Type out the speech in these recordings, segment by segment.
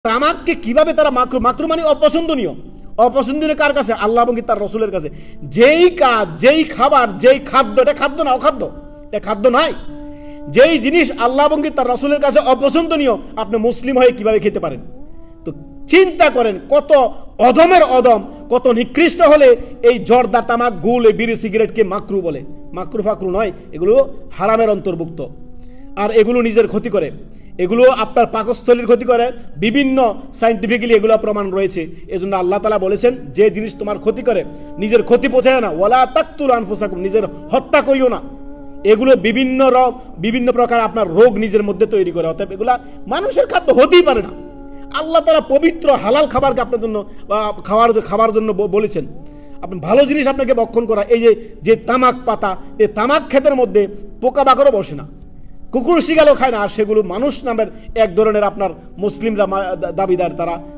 তামাককে কিভাবে তারা মাকরু, মাকরু মানে অপছন্দনীয়। অপছন্দনীয় কার কাছে? আল্লাহ এবং তার রসুলের কাছে। যেই কাজ, যেই খাবার, যেই খাদ্য, এটা খাদ্য না, অখাদ্য, এটা খাদ্য নয়। যেই জিনিস আল্লাহ এবং তার রসুলের কাছে অপছন্দনীয়, আপনি মুসলিম হয়ে কিভাবে খেতে পারেন? তো চিন্তা করেন কত অধমের অধম, কত নিকৃষ্ট হলে এই জর্দা, তামাক, গুল, এই বিড়ি, সিগারেটকে মাকরু বলে। মাকরু ফাকরু নয়, এগুলো হারামের অন্তর্ভুক্ত। আর এগুলো নিজের ক্ষতি করে, এগুলো আপনার পাকস্থলীর ক্ষতি করে। বিভিন্ন সাইন্টিফিক্যালি এগুলো প্রমাণ রয়েছে। এজন্য আল্লাহ তাআলা বলেছেন, যে জিনিস তোমার ক্ষতি করে নিজের ক্ষতি পৌঁছায় না, ওয়ালা তাকতুলু আনফুসাকুম, নিজের হত্যা করিও না। এগুলো বিভিন্ন প্রকার আপনার রোগ নিজের মধ্যে তৈরি করে। অতএব এগুলা মানুষের খাদ্য হতেই পারে না। আল্লাহ তাআলা পবিত্র হালাল খাবারকে আপনার জন্য খাওয়ার জন্য বলেছেন। আপনি ভালো জিনিস আপনাকে ভক্ষণ করা। এই যে তামাক পাতা, এই তামাক ক্ষেতের মধ্যে পোকা বাকড়ও বসে না, কুকুর শিগালও খায় না। আর সেগুলো মানুষ নামের এক ধরনের আপনার মুসলিমরা দাবিদার,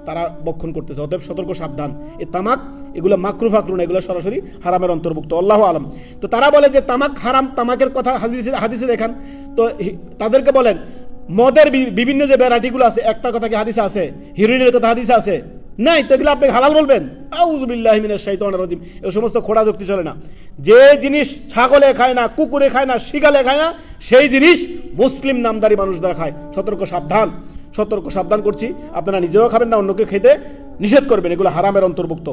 তারা ভক্ষণ করতেছে। অতএব সতর্ক, সাবধান। এই তামাক এগুলো মাকরু ফাকরু না, এগুলো সরাসরি হারামের অন্তর্ভুক্ত। আল্লাহু আলাম। তো তারা বলে যে তামাক হারাম, তামাকের কথা হাদিসে দেখান। তো তাদেরকে বলেন, মদের বিভিন্ন যে ভ্যারাইটিগুলো আছে, একটা কথা কি হাদিসে আছে? হিরোইনের কথা হাদিসে আছে? নাই। তো এগুলো আপনি হালাল বলবেন? আউযু বিল্লাহি মিনাশ শাইতানির রাজিম। এই সমস্ত খোড়া যুক্তি চলে না। যে জিনিস ছাগলে খায় না, কুকুরে খায় না, শিগালে খায় না, সেই জিনিস মুসলিম নামদারি মানুষ দ্বারা খায়। সতর্ক, সাবধান। সতর্ক, সাবধান করছি। আপনারা নিজেরাও খাবেন না, অন্যকে খেতে নিষেধ করবেন। এগুলো হারামের অন্তর্ভুক্ত।